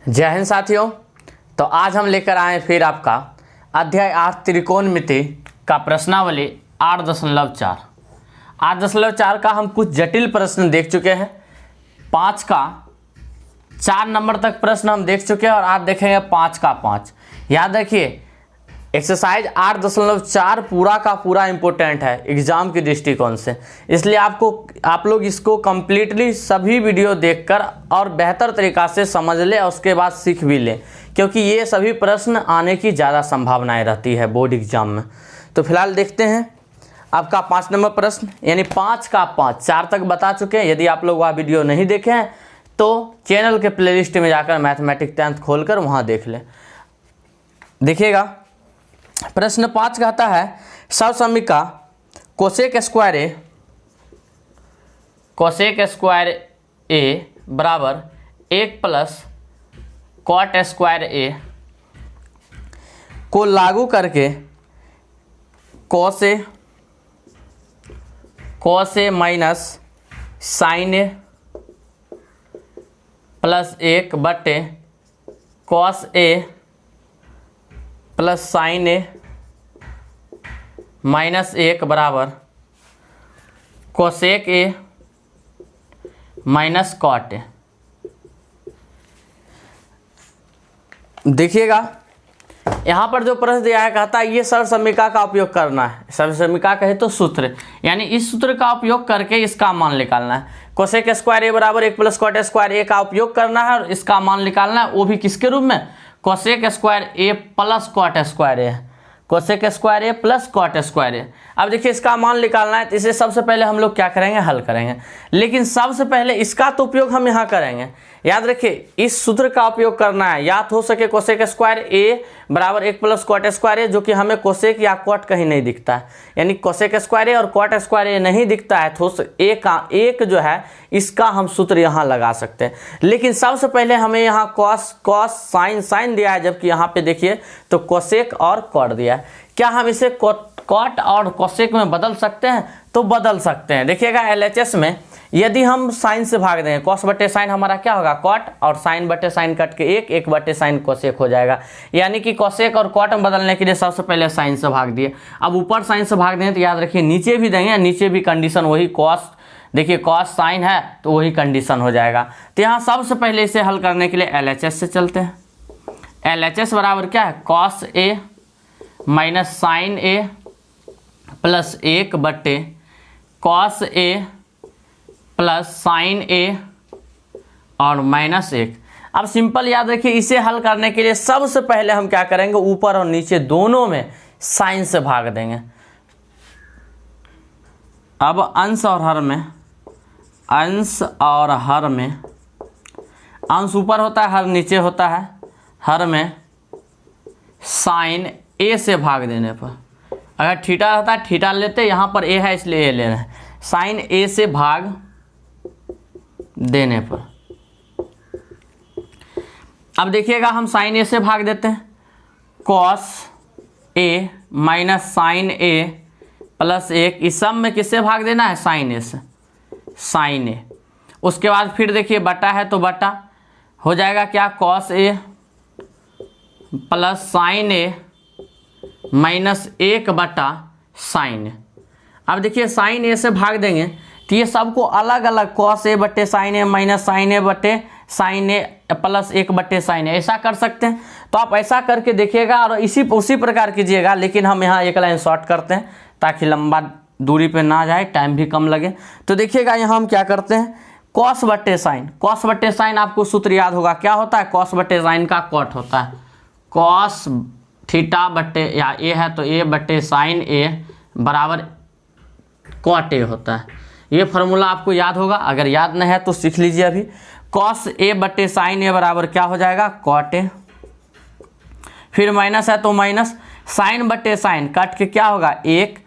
जय हिंद साथियों। तो आज हम लेकर आए फिर आपका अध्याय 8 त्रिकोणमिति का प्रश्नावली 8.4। 8.4 का हम कुछ जटिल प्रश्न देख चुके हैं। 5 का 4 नंबर तक प्रश्न हम देख चुके हैं और आज देखेंगे 5 का 5। याद रखिए एक्सरसाइज 8.4 पूरा का पूरा इम्पोर्टेंट है एग्जाम के दृष्टिकोण से, इसलिए आप लोग इसको कम्प्लीटली सभी वीडियो देखकर और बेहतर तरीक़ा से समझ लें और उसके बाद सीख भी लें, क्योंकि ये सभी प्रश्न आने की ज़्यादा संभावनाएं रहती है बोर्ड एग्जाम में। तो फिलहाल देखते हैं आपका 5 नंबर प्रश्न, यानी 5 का 5। 4 तक बता चुके हैं। यदि आप लोग वह वीडियो नहीं देखे हैं तो चैनल के प्लेलिस्ट में जाकर मैथमेटिक्स 10th खोलकर वहाँ देख लें। देखिएगा प्रश्न 5 कहता है सर्वसमीका कोसेक स्क्वायर ए बराबर 1 प्लस कॉट स्क्वायर ए को लागू करके cos A minus sine A plus 1 बटे cos A plus sine A minus 1 बराबर cosec A minus cot A. देखिएगा यहाँ पर जो प्रश्न दिया है कहता है ये सर्वसमीका का उपयोग करना है। सर्वसमीका कहे तो सूत्र, यानी इस सूत्र का उपयोग करके इसका मान निकालना है। कोसेक स्क्वायर ए बराबर 1 प्लस कॉट स्क्वायर ए का उपयोग करना है और इसका मान निकालना है, वो भी किसके रूप में, cosec square A plus cot square A. Cosec square A plus cot square ए। अब देखिए इसका मान निकालना है तो इसे सबसे पहले हम लोग क्या करेंगे, हल करेंगे। लेकिन सबसे पहले इसका तो उपयोग हम यहाँ करेंगे। याद रखिए इस सूत्र का उपयोग करना है, या तो हो सके कोसेक स्क्वायर ए बराबर 1 प्लस कॉट स्क्वायर ए, जो कि हमें कोसेक या कॉट कहीं नहीं दिखता है, यानी कोसेक स्क्वायर ए और कॉट स्क्वायर ए नहीं दिखता है तो एक जो है इसका हम सूत्र यहाँ लगा सकते हैं। लेकिन सबसे पहले हमें यहाँ कॉस साइन दिया है, जबकि यहाँ पे देखिए तो कोसेक और कॉट दिया है। क्या हम इसे कॉट और कोसेक में बदल सकते हैं? तो बदल सकते हैं। देखिएगा LHS में यदि हम साइन से भाग दें, कॉस बटे साइन हमारा क्या होगा, कॉट, और साइन बटे साइन कट के 1 बटे साइन कोसेक हो जाएगा। यानी कि कोसेक और कॉट में बदलने के लिए सबसे पहले साइन से भाग दिए। अब ऊपर साइन से भाग दें तो याद रखिए नीचे भी देंगे, नीचे भी कंडीशन वही कॉस, देखिए कॉस साइन है तो वही कंडीशन हो जाएगा। तो यहाँ सबसे पहले इसे हल करने के लिए LHS से चलते हैं। LHS बराबर क्या है, cos A minus sine A plus 1 बटे कॉस ए प्लस साइन ए और माइनस 1। अब सिंपल याद रखिए इसे हल करने के लिए सबसे पहले हम क्या करेंगे, ऊपर और नीचे दोनों में साइन से भाग देंगे। अब अंश और हर में अंश ऊपर होता है, हर नीचे होता है। हर में साइन ए से भाग देने पर, अगर थीटा होता है थीटा लेते, यहाँ पर ए है इसलिए ए ले रहे हैं। साइन ए से भाग देने पर अब देखिएगा हम साइन ए से भाग देते हैं, cos A minus sine A plus 1। इस सब में किससे भाग देना है, साइन ए से, साइन ए। उसके बाद फिर देखिए बटा है तो बटा हो जाएगा क्या, cos A plus sine A minus 1 बटा साइन ए। अब देखिए साइन ए से भाग देंगे तो ये सबको अलग अलग, कॉस ए बटे साइन ए माइनस साइन ए बटे साइन ए प्लस 1 बटे साइन ए, ऐसा कर सकते हैं। तो आप ऐसा करके देखिएगा और उसी प्रकार कीजिएगा। लेकिन हम यहाँ एक लाइन शॉर्ट करते हैं ताकि लंबा दूरी पे ना जाए, टाइम भी कम लगे। तो देखिएगा यहाँ हम क्या करते हैं, कॉस बटे साइन। कॉस बटे साइन आपको सूत्र याद होगा, क्या होता है, कॉस बटे साइन का कॉट होता है। कॉस थीटा बटे, या ए है तो ए बटे साइन ए बराबर कॉट ए होता है। ये फार्मूला आपको याद होगा, अगर याद नहीं है तो सीख लीजिए अभी। कॉस ए बटे साइन ए बराबर क्या हो जाएगा, कॉट ए। फिर माइनस है तो माइनस, साइन बटे साइन कट के क्या होगा 1,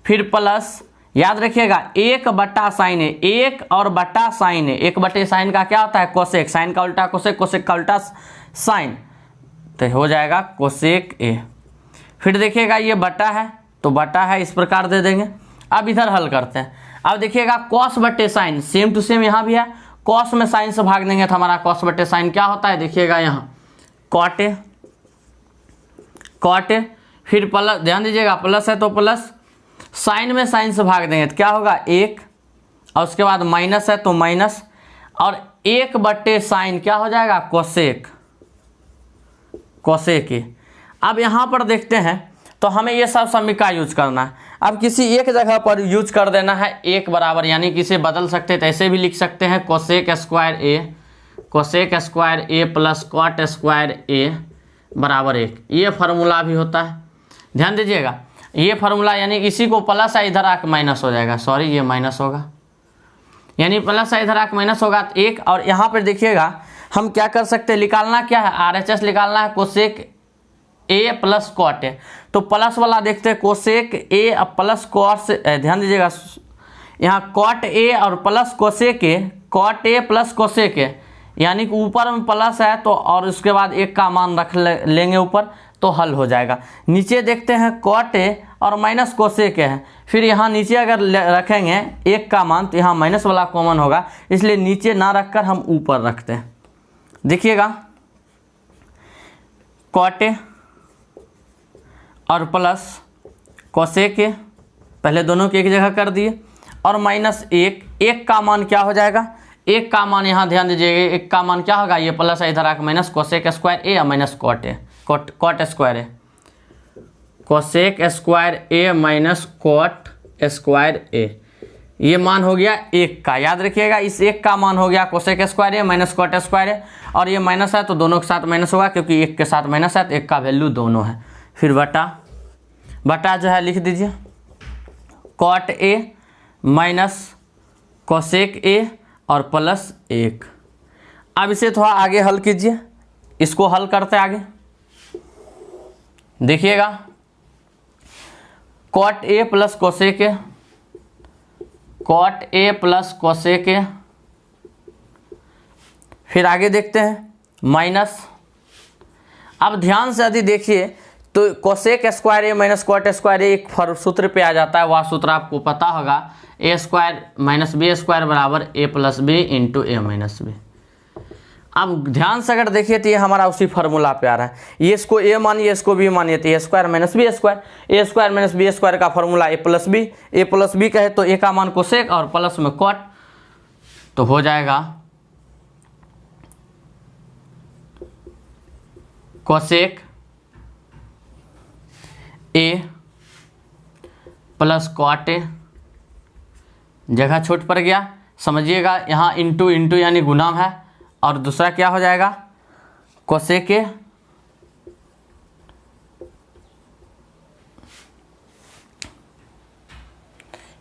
फिर प्लस, याद रखिएगा 1 बटा साइन ए, 1 और बटा साइन ए। 1 बटे साइन का क्या होता है, कोसेक, साइन का उल्टा कोसेक, कोसेक का उल्टा साइन, तो हो जाएगा कोसेक ए। फिर देखिएगा ये बटा है तो बटा है, इस प्रकार दे देंगे। अब इधर हल करते हैं। अब देखिएगा कॉस बटे साइन, सेम टू सेम यहाँ भी है, कॉस में साइन से भाग देंगे तो हमारा कॉस बटे साइन क्या होता है, देखिएगा यहाँ कॉट ए, कॉट ए, फिर प्लस, ध्यान दीजिएगा प्लस है तो प्लस, साइन में साइन से भाग देंगे तो क्या होगा 1, और उसके बाद माइनस है तो माइनस, और 1 बटे साइन क्या हो जाएगा कोसेक, कोसेक ए। अब यहाँ पर देखते हैं तो हमें ये सब समीकरण यूज करना है। अब किसी एक जगह पर यूज कर देना है 1 बराबर, यानी कि इसे बदल सकते हैं तो ऐसे भी लिख सकते हैं cosec square A, cosec square A plus cot square ए बराबर 1, ये फार्मूला भी होता है। ध्यान दीजिएगा ये फार्मूला, यानी इसी को प्लस है इधर आके माइनस हो जाएगा, सॉरी ये माइनस होगा, यानी प्लस है इधर आके माइनस होगा तो 1। और यहाँ पर देखिएगा हम क्या कर सकते हैं, निकालना क्या है, RHS निकालना है cosec A plus cot A. तो प्लस वाला देखते हैं कोसेक ए प्लस कॉट से, ध्यान दीजिएगा यहाँ कॉट ए और plus cosec A, cot A plus cosec A, यानी कि ऊपर में प्लस है तो और उसके बाद 1 का मान रख लेंगे ऊपर तो हल हो जाएगा। नीचे देखते हैं कॉट ए और माइनस कोसेक ए है, फिर यहाँ नीचे अगर रखेंगे 1 का मान तो यहाँ माइनस वाला कॉमन होगा, इसलिए नीचे ना रखकर हम ऊपर रखते हैं। देखिएगा कॉट ए और प्लस कोसेक ए, पहले दोनों की एक जगह कर दिए, और माइनस 1, 1 का मान क्या हो जाएगा, 1 का मान यहाँ ध्यान दीजिएगा 1 का मान क्या होगा, ये प्लस है इधर आकर माइनस कोसेक स्क्वायर ए या minus cot A, cot square A, cosec square A minus cot square A, ये मान हो गया 1 का। याद रखिएगा इस 1 का मान हो गया cosec square A minus cot square ए, और ये माइनस है तो दोनों के साथ माइनस होगा क्योंकि 1 के साथ माइनस है तो 1 का वैल्यू दोनों है। फिर बटा जो है लिख दीजिए cot A minus cosec A और प्लस 1। अब इसे थोड़ा आगे हल कीजिए, इसको हल करते आगे, देखिएगा cot A plus cosec A, cot A plus cosec A, फिर आगे देखते हैं माइनस। अब ध्यान से यदि देखिए तो cosec square A minus cot square ए एक सूत्र पे आ जाता है, वह सूत्र आपको पता होगा, ए स्क्वायर माइनस बी स्क्वायर बराबर ए plus B into A minus B. अब ध्यान से अगर देखिए तो ये हमारा उसी फार्मूला पे आ रहा है, ये इसको ए मानिए इसको बी मानिए तो ए स्क्वायर माइनस बी स्क्वायर, ए स्क्वायर माइनस बी स्क्वायर का फार्मूला ए प्लस बी कहे तो ए का मान कोसेक और प्लस में कॉट, तो हो जाएगा cosec A plus cot A, जगह छोट पड़ गया समझिएगा, यहाँ इंटू इंटू यानी गुना है, और दूसरा क्या हो जाएगा कोसेक ए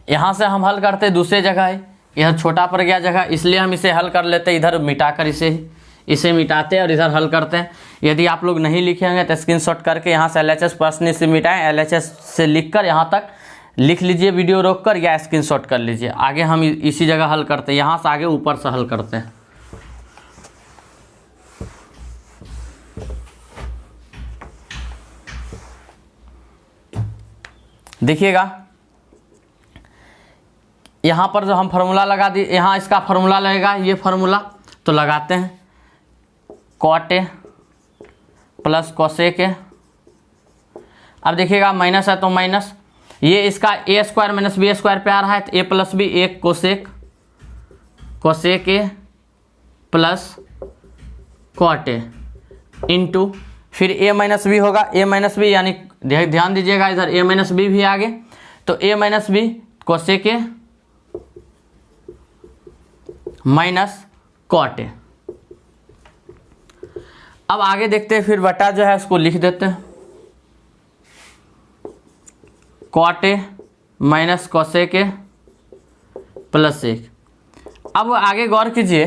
यहाँ से हम हल करते दूसरे जगह है, यह छोटा पड़ गया जगह इसलिए हम इसे हल कर लेते, इधर मिटाकर इसे मिटाते और इधर हल करते हैं। यदि आप लोग नहीं लिखे होंगे तो स्क्रीनशॉट करके यहाँ से LHS पर्सनली से मिटाएं, LHS से लिखकर यहाँ तक लिख लीजिए वीडियो रोककर या स्क्रीनशॉट कर लीजिए। आगे हम इसी जगह हल करते हैं, यहाँ से आगे ऊपर से हल करते हैं। देखिएगा यहाँ पर जो हम फार्मूला लगा दिए, यहाँ इसका फार्मूला लगेगा, ये फार्मूला तो लगाते हैं cot A plus cosec A. अब देखिएगा माइनस है तो माइनस, ये इसका A square minus B square पे आ रहा है तो ए प्लस बी, एक cosec A plus cot A into फिर ए माइनस बी होगा, ए माइनस बी यानी ध्यान दीजिएगा इधर ए माइनस बी भी आगे, तो A minus B cosec A minus cot A. अब आगे देखते हैं, फिर बटा जो है उसको लिख देते हैं cot A minus cosec A plus 1। अब आगे गौर कीजिए,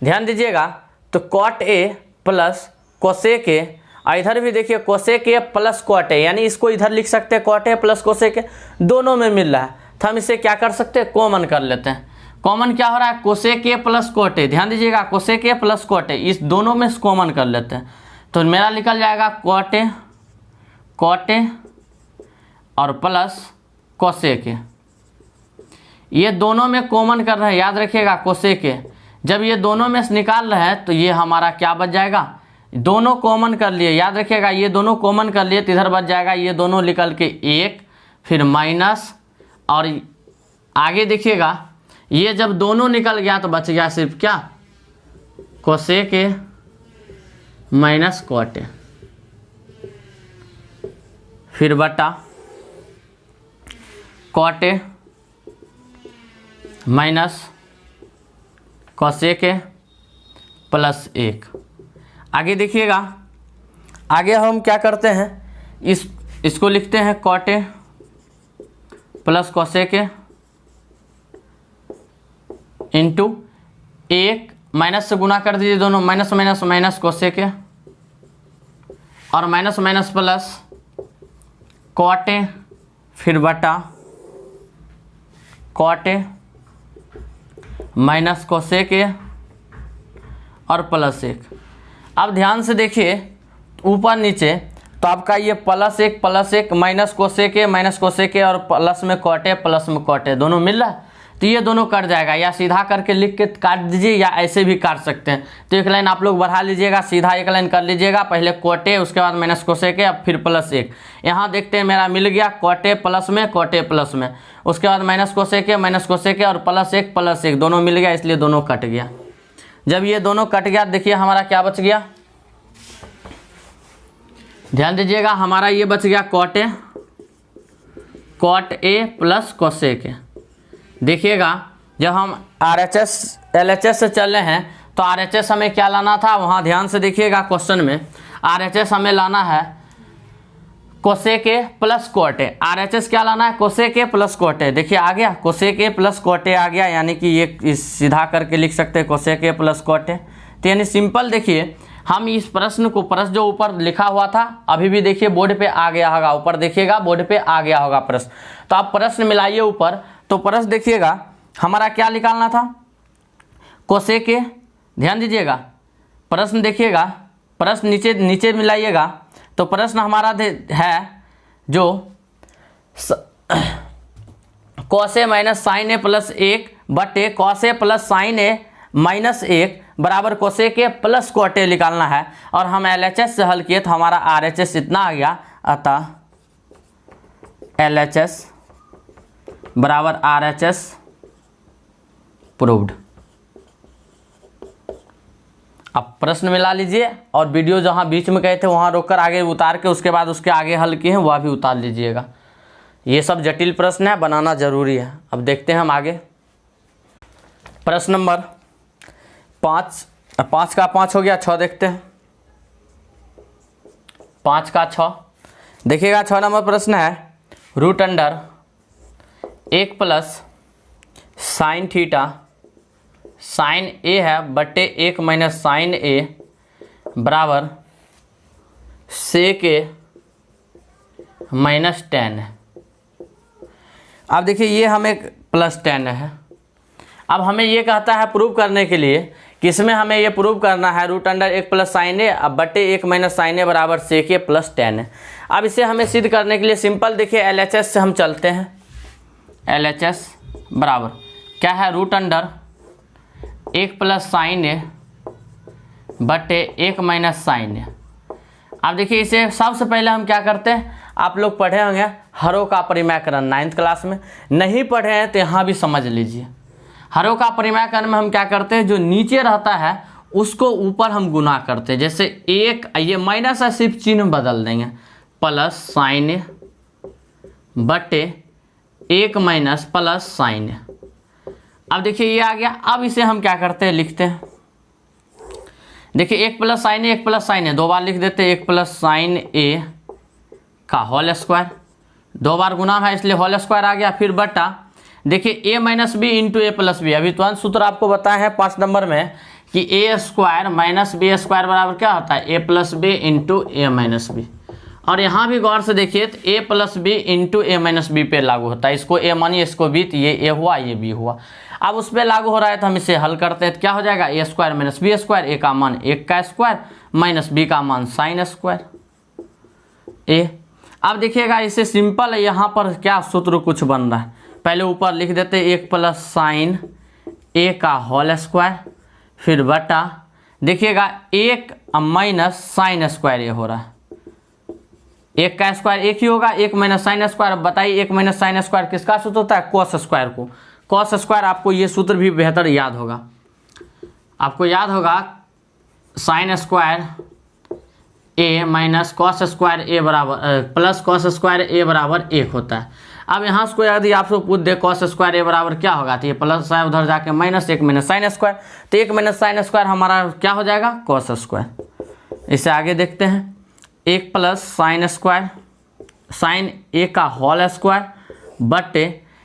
ध्यान दीजिएगा, तो cot A plus cosec A, और इधर भी देखिए cosec A plus cot A, यानी इसको इधर लिख सकते हैं cot A plus cosec A, दोनों में मिल रहा है तो हम इसे क्या कर सकते हैं कॉमन कर लेते हैं। कॉमन क्या हो रहा है cosec A plus cot A, ध्यान दीजिएगा cosec A plus cot A, इस दोनों में कॉमन कर लेते हैं तो मेरा निकल जाएगा कॉट ए और प्लस कोसेक ए, ये दोनों में कॉमन कर रहे हैं, याद रखिएगा कोसेक ए, जब ये दोनों में से निकाल रहे हैं तो ये हमारा क्या बच जाएगा, दोनों कॉमन कर लिए, याद रखिएगा ये दोनों कॉमन कर लिए तो इधर बच जाएगा ये दोनों निकल के 1, फिर माइनस, और आगे देखिएगा ये जब दोनों निकल गया तो बच गया सिर्फ क्या, cosec A minus cot A, फिर बटा cot A minus cosec A plus 1। आगे देखिएगा, आगे हम क्या करते हैं, इसको लिखते हैं cot A plus cosec A into 1 minus से गुना कर दीजिए दोनों, minus minus minus cosec A और minus minus plus cot A, फिर बटा cot A minus cosec A और प्लस 1। अब ध्यान से देखिए ऊपर नीचे, तो आपका ये प्लस 1 माइनस कोसेक ए और प्लस में कॉट ए प्लस में कॉट ए दोनों मिल रहा है, तो ये दोनों कट जाएगा, या सीधा करके लिख के काट दीजिए या ऐसे भी काट सकते हैं। तो एक लाइन आप लोग बढ़ा लीजिएगा, सीधा एक लाइन कर लीजिएगा, पहले कॉट ए उसके बाद माइनस कोसेक ए फिर प्लस 1। यहाँ देखते हैं मेरा मिल गया कॉट ए प्लस में, उसके बाद माइनस कोसेक ए और प्लस 1 दोनों मिल गया, इसलिए दोनों कट गया। जब ये दोनों कट गया देखिए हमारा क्या बच गया, ध्यान दीजिएगा हमारा ये बच गया cot A plus cosec A. देखिएगा जब हम RHS LHS से चल रहे हैं तो RHS हमें क्या लाना था, वहाँ ध्यान से देखिएगा क्वेश्चन में RHS हमें लाना है cosec A plus cot A. RHS क्या लाना है, cosec A plus cot A. देखिए आ गया cosec A plus cot A आ गया, यानी कि ये सीधा करके लिख सकते हैं cosec A plus cot A. तो यानी सिंपल देखिए हम इस प्रश्न जो ऊपर लिखा हुआ था अभी भी देखिए बोर्ड पे आ गया होगा, ऊपर देखिएगा बोर्ड पे आ गया होगा प्रश्न। तो आप प्रश्न मिलाइए ऊपर, तो प्रश्न देखिएगा हमारा क्या निकालना था, कोसेक ए। ध्यान दीजिएगा प्रश्न देखिएगा, प्रश्न नीचे मिलाइएगा, तो प्रश्न हमारा है जो cos A minus sine A plus 1 बटे cos A plus sine A minus 1 बराबर cosec A plus cot A निकालना है। और हम LHS से हल किए तो हमारा RHS इतना आ गया, अतः LHS बराबर RHS प्रूव्ड। अब प्रश्न मिला लीजिए और वीडियो जहाँ बीच में गए थे वहाँ रोककर आगे उतार के उसके बाद उसके आगे हल किए हैं वह भी उतार लीजिएगा। ये सब जटिल प्रश्न है, बनाना जरूरी है। अब देखते हैं हम आगे प्रश्न नंबर 5 का 5 हो गया, 6 देखते हैं। 5 का 6 देखिएगा, 6 नंबर प्रश्न है root under 1 plus sine theta sine A है बटे 1 माइनस साइन ए बराबर सेक ए माइनस 10 है। अब देखिए ये हमें प्लस 10 है। अब हमें ये कहता है प्रूव करने के लिए कि इसमें हमें ये प्रूव करना है रूट अंडर 1 प्लस साइन ए अब बटे 1 माइनस साइन ए बराबर सेक ए प्लस 10 है। अब इसे हमें सिद्ध करने के लिए सिंपल देखिए LHS से हम चलते हैं। LHS बराबर क्या है, रूट अंडर 1 प्लस साइन ए बटे 1 माइनस साइन ए। अब देखिए इसे सबसे पहले हम क्या करते हैं, आप लोग पढ़े होंगे हरों का परिमेयकरण 9th क्लास में, नहीं पढ़े हैं तो यहाँ भी समझ लीजिए। हरों का परिमेयकरण में हम क्या करते हैं, जो नीचे रहता है उसको ऊपर हम गुना करते हैं। जैसे 1 ये माइनस है, सिर्फ चिन्ह बदल देंगे, प्लस साइन ए बटे 1 माइनस प्लस साइन ए। अब देखिए ये आ गया। अब इसे हम क्या करते हैं, लिखते हैं। देखिए 1 प्लस साइन ए 1 प्लस साइन ए 2 बार लिख देते हैं, 1 प्लस साइन ए का होल स्क्वायर, 2 बार गुना है इसलिए होल स्क्वायर आ गया। फिर बटा देखिए a minus B into A plus B. अभी तुरंत सूत्र आपको बताया है 5 नंबर में कि A square minus B square बराबर क्या होता है, a plus B into A minus B. और यहाँ भी गौर से देखिए तो a plus B into A minus B पे लागू होता है। इसको a मानिए, इसको b, तो ये a हुआ ये b हुआ। अब उस पर लागू हो रहा है तो हम इसे हल करते हैं तो क्या हो जाएगा, a square minus B square, a का मान 1 का स्क्वायर माइनस b का मान साइन स्क्वायर a। अब देखिएगा इसे सिंपल है, यहाँ पर क्या सूत्र कुछ बन रहा है। पहले ऊपर लिख देते 1 प्लस साइन ए का होल स्क्वायर फिर बटा देखिएगा 1 माइनस साइन स्क्वायर ये हो रहा है, 1 का स्क्वायर 1 ही होगा, 1 माइनस साइन स्क्वायर। अब बताइए 1 माइनस साइन स्क्वायर किसका सूत्र होता है? कॉस स्क्वायर को। कॉस स्क्वायर आपको ये सूत्र भी बेहतर याद होगा, आपको याद होगा sine square A minus cos square ए बराबर प्लस कॉस स्क्वायर ए बराबर 1 होता है। अब यहाँ से यदि आपसे पूछ दे कॉस स्क्वायर ए बराबर क्या होगा, तो ये प्लस है उधर जाके माइनस 1 माइनस साइन स्क्वायर, तो 1 माइनस साइन स्क्वायर हमारा क्या हो जाएगा? Cos square. इसे आगे देखते हैं, 1 प्लस साइन स्क्वायर साइन ए का होल स्क्वायर बटे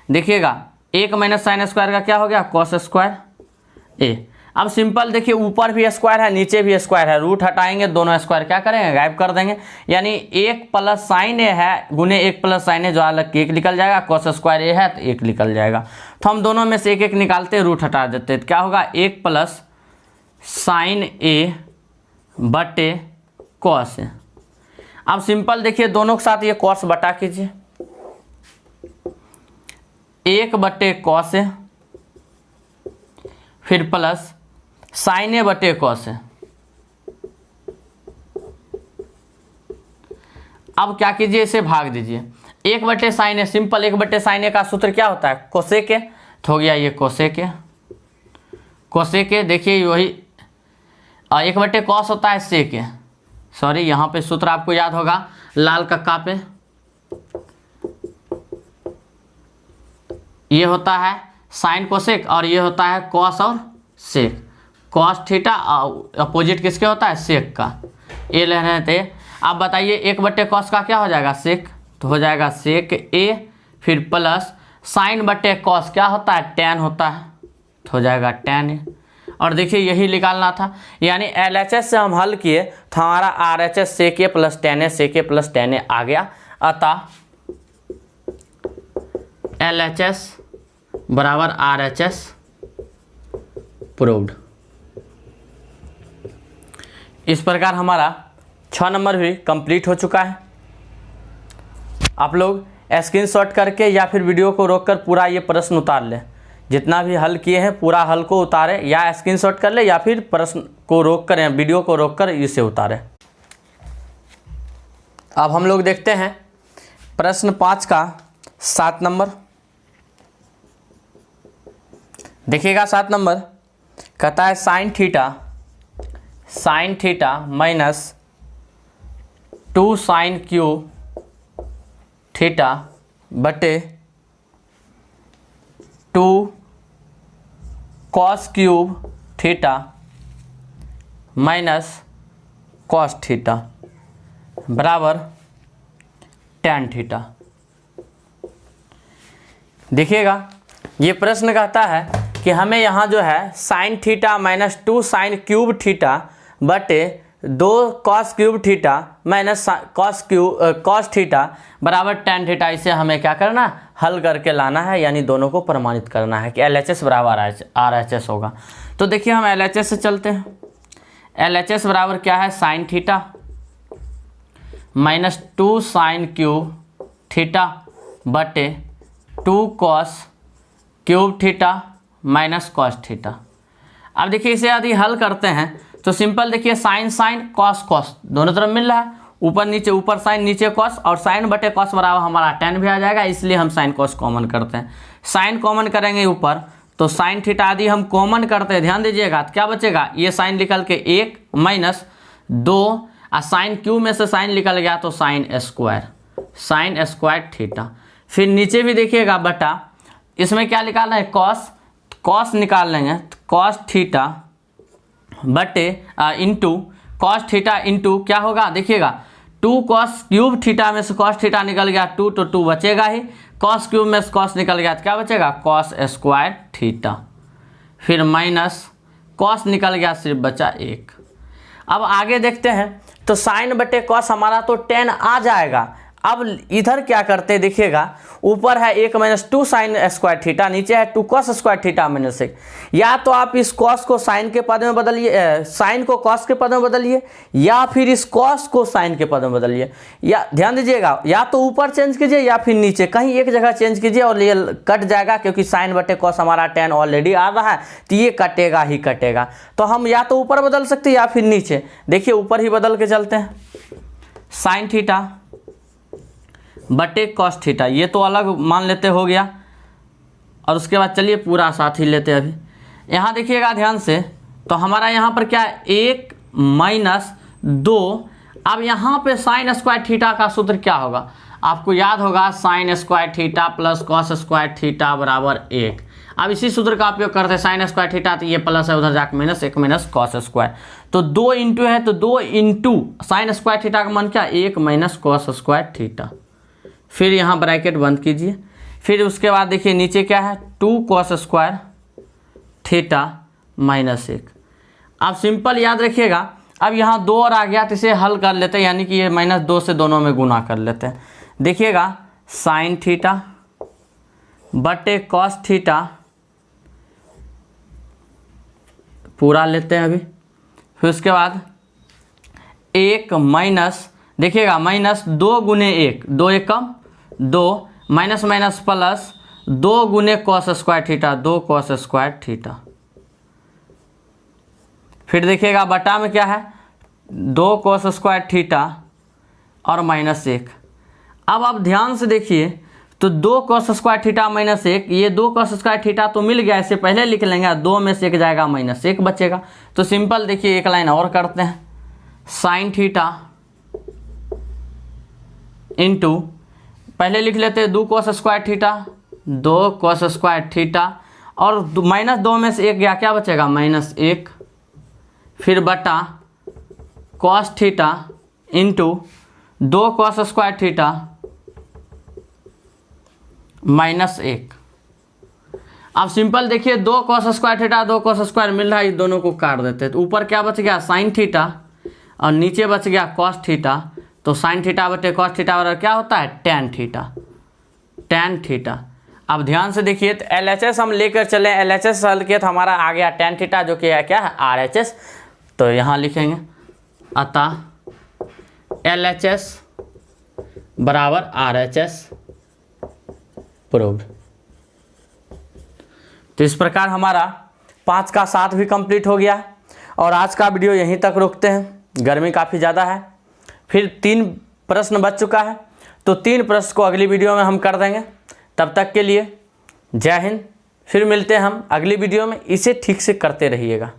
देखिएगा 1 माइनस साइन स्क्वायर का क्या हो गया? कॉस स्क्वायर ए। अब सिंपल देखिए ऊपर भी स्क्वायर है नीचे भी स्क्वायर है, रूट हटाएंगे दोनों स्क्वायर क्या करेंगे? गायब कर देंगे। यानी 1 प्लस साइन ए है गुने 1 प्लस साइन ए जो अलग 1 निकल जाएगा, कॉस स्क्वायर ए है तो 1 निकल जाएगा। तो हम दोनों में से 1 1 निकालते रूट हटा देते हैं, तो क्या होगा? 1 प्लस साइन ए बटे कॉस ए। अब सिंपल देखिए दोनों के साथ ये कॉस बटा कीजिए, 1 बटे कॉस ए फिर प्लस साइन ए बटे कॉस है। अब क्या कीजिए? इसे भाग दीजिए, 1 बटे साइन ए, सिंपल 1 बटे साइन ए का सूत्र क्या होता है? कोसेक ए। तो हो गया ये कोसेक ए। कोसेक ए देखिए वही 1 बटे कॉस होता है सेक ए, सॉरी यहाँ पे सूत्र आपको याद होगा लाल कक्का पे, ये होता है साइन कोसेक और ये होता है कॉस और सेक। कॉस थीटा अपोजिट किसके होता है? सेक का। ए ले रहे थे। आप बताइए 1 बटे कॉस का क्या हो जाएगा? सेक, तो हो जाएगा सेक ए फिर प्लस साइन बटे कॉस क्या होता है? टैन होता है, तो हो जाएगा टैन ए। और देखिए यही निकालना था, यानी LHS से हम हल किए तो हमारा RHS sec A plus tan A sec A plus tan A आ गया। अतः LHS बराबर RHS प्रूव्ड। इस प्रकार हमारा 6 नंबर भी कंप्लीट हो चुका है। आप लोग स्क्रीनशॉट करके या फिर वीडियो को रोककर पूरा ये प्रश्न उतार लें, जितना भी हल किए हैं पूरा हल को उतारें, या स्क्रीनशॉट कर ले या फिर प्रश्न को रोक कर या वीडियो को रोककर इसे उतारें। अब हम लोग देखते हैं प्रश्न 5 का 7 नंबर। देखिएगा 7 नंबर कहता है sine theta minus 2 sine cube theta बटे 2 cos cube theta minus cos theta बराबर टैन थीटा। देखिएगा ये प्रश्न कहता है कि हमें यहाँ जो है sine theta minus 2 sine cube theta बटे 2 cos cube theta minus cos theta बराबर टैन थीटा, इसे हमें क्या करना? हल करके लाना है, यानी दोनों को प्रमाणित करना है कि LHS बराबर RHS होगा। तो देखिए हम LHS से चलते हैं। LHS बराबर क्या है? Sine theta minus 2 sine cube theta बटे 2 cos cube theta minus cos theta. अब देखिए इसे यदि हल करते हैं तो सिंपल देखिए साइन साइन कॉस कॉस दोनों तरफ मिल रहा है, ऊपर नीचे, ऊपर साइन नीचे कॉस, और साइन बटे कॉस बराबर हमारा टैन भी आ जाएगा, इसलिए हम साइन कॉस कॉमन करते हैं। साइन कॉमन करेंगे ऊपर तो साइन थीटा आदि हम कॉमन करते हैं, ध्यान दीजिएगा तो क्या बचेगा? ये साइन निकल के 1 माइनस 2 और साइन क्यू में से साइन निकल गया तो साइन स्क्वायर थीटा। फिर नीचे भी देखिएगा बटा, इसमें क्या निकालना है? कॉस निकाल लेंगे तो कॉस थीटा बटे इंटू कॉस थीटा इंटू क्या होगा? देखिएगा 2 कॉस क्यूब थीटा में से कॉस थीटा निकल गया 2 तो 2 बचेगा ही, कॉस क्यूब में से कॉस निकल गया तो क्या बचेगा? Cos square theta. फिर माइनस कॉस निकल गया, सिर्फ बचा 1। अब आगे देखते हैं तो साइन बटे कॉस हमारा तो टैन आ जाएगा, अब इधर क्या करते हैं देखिएगा, ऊपर है 1 - 2 साइन स्क्वायर थीटा, नीचे है 2 कॉस स्क्वायर थीटा -1। या तो आप इस कॉस को साइन के पद में बदलिए, साइन को कॉस के पद में बदलिए, या फिर इस कॉस को साइन के पद में बदलिए। या ध्यान दीजिएगा, या तो ऊपर चेंज कीजिए या फिर नीचे, कहीं एक जगह चेंज कीजिए और ये कट जाएगा, क्योंकि साइन बटे कॉस हमारा tan ऑलरेडी आ रहा है, तो ये कटेगा ही कटेगा। तो हम या तो ऊपर बदल सकते हैं या फिर नीचे। देखिए ऊपर ही बदल के चलते हैं, साइन थीटा बटे कॉस थीटा, ये तो अलग मान लेते हो गया। और उसके बाद चलिए पूरा साथ ही लेते हैं। अभी यहाँ देखिएगा ध्यान से, तो हमारा यहाँ पर क्या है 1 - 2। अब यहाँ पे साइन स्क्वायर थीटा का सूत्र क्या होगा, आपको याद होगा, sine square theta plus cos square theta बराबर 1। अब इसी सूत्र का उपयोग करते हैं, साइन स्क्वायर थीटा तो ये प्लस है, उधर जाकर -1 - कॉस स्क्वायर, तो 2 इंटू है, तो 2 इंटू साइन स्क्वायर थीटा का मान क्या 1 - कॉस स्क्वायर थीटा। फिर यहाँ ब्रैकेट बंद कीजिए। फिर उसके बाद देखिए नीचे क्या है 2 कॉस स्क्वायर थीटा -1। आप सिंपल याद रखिएगा। अब यहाँ 2 और आ गया, तो इसे हल कर लेते हैं, यानी कि ये -2 से दोनों में गुना कर लेते हैं। देखिएगा साइन थीटा बटे कॉस थीटा पूरा लेते हैं अभी। फिर उसके बाद 1 माइनस, देखिएगा -2 गुने 1, 2 एकम 2, माइनस माइनस प्लस 2 गुने cos square theta, 2 cos square theta. फिर देखिएगा बटा में क्या है 2 कॉस स्क्वायर थीटा और -1। अब आप ध्यान से देखिए, तो 2 कॉस स्क्वायर थीटा -1, ये 2 कॉस स्क्वायर थीटा तो मिल गया, इसे पहले लिख लेंगे, 2 में से 1 जाएगा -1 बचेगा। तो सिंपल देखिए एक लाइन और करते हैं, साइन थीटा इंटू, पहले लिख लेते हैं 2 cos square theta, 2 cos square theta, और -2 में से 1 गया, क्या बचेगा -1। फिर बटा cos theta into 2 cos square theta -1। अब सिंपल देखिए 2 cos square theta 2 cos square मिल रहा है, इस दोनों को काट देते हैं। तो ऊपर क्या बच गया साइन थीटा और नीचे बच गया कॉस थीटा। तो साइन थीटा बटे कॉस थीटा बराबर क्या होता है tan थीटा, tan थीटा। अब ध्यान से देखिए, तो LHS हम लेकर चले, LHS हल किया तो हमारा आ गया tan थीटा, जो कि है क्या है RHS। तो यहाँ लिखेंगे अतः LHS बराबर RHS प्रूव्ड। तो इस प्रकार हमारा 5 का 7 भी कंप्लीट हो गया। और आज का वीडियो यहीं तक रोकते हैं, गर्मी काफ़ी ज़्यादा है। फिर 3 प्रश्न बच चुका है, तो 3 प्रश्न को अगली वीडियो में हम कर देंगे। तब तक के लिए जय हिंद। फिर मिलते हैं हम अगली वीडियो में, इसे ठीक से करते रहिएगा।